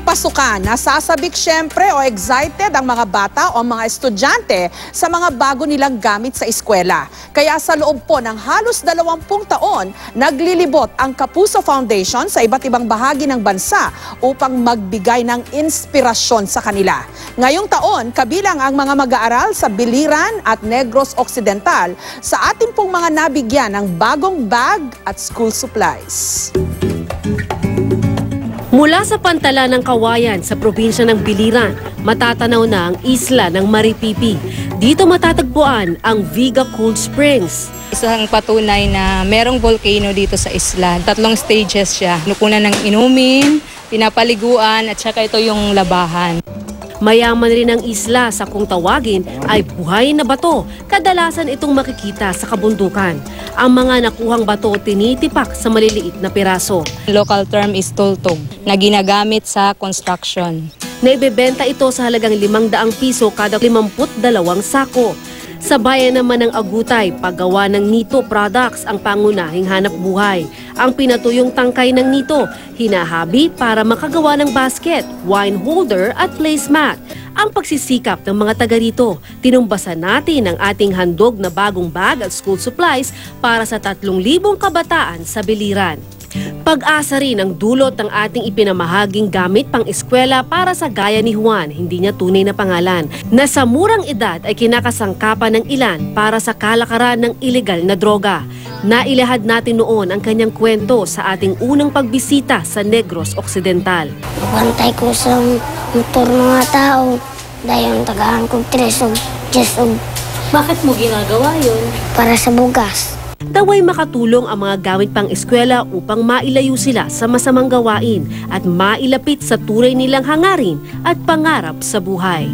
pasukan, nasasabik syempre o excited ang mga bata o mga estudyante sa mga bago nilang gamit sa eskwela. Kaya sa loob po ng halos 20 taon, naglilibot ang Kapuso Foundation sa iba't ibang bahagi ng bansa upang magbigay ng inspirasyon sa kanila. Ngayong taon, kabilang ang mga mag-aaral sa Biliran at Negros Occidental sa ating pong mga nabigyan ng bagong bag at school supplies. Mula sa pantala ng Kawayan sa probinsya ng Biliran, matatanaw na ang isla ng Maripipi. Dito matatagpuan ang Viga Cold Springs. Isang patunay na merong volcano dito sa isla. 3 stages siya. Nukunan ng inumin, pinapaliguan at saka ito yung labahan. Mayaman rin ang isla sa kung tawagin ay buhay na bato. Kadalasan itong makikita sa kabundukan. Ang mga nakuhang bato tinitipak sa maliliit na piraso. Local term is tultog na ginagamit sa construction. Naibebenta ito sa halagang 500 piso kada 52 sako. Sa bayan naman ng Agutay, paggawa ng nito products ang pangunahing hanap buhay. Ang pinatuyong tangkay ng nito, hinahabi para makagawa ng basket, wine holder at placemat. Ang pagsisikap ng mga taga rito, tinumbasan natin ang ating handog na bagong bag at school supplies para sa 3,000 kabataan sa Biliran. Pag-asa rin ang dulot ng ating ipinamahaging gamit pang-eskwela para sa gaya ni Juan, hindi niya tunay na pangalan, na sa murang edad ay kinakasangkapan ng ilan para sa kalakaran ng ilegal na droga. Nailahad natin noon ang kanyang kwento sa ating unang pagbisita sa Negros Occidental. Bantay ko sa motor mga tao, dahil tagaan ko 3 o Bakit mo ginagawa yun? para sa bugas. Daway makatulong ang mga gamit pang eskwela upang mailayo sila sa masamang gawain at mailapit sa tunay nilang hangarin at pangarap sa buhay.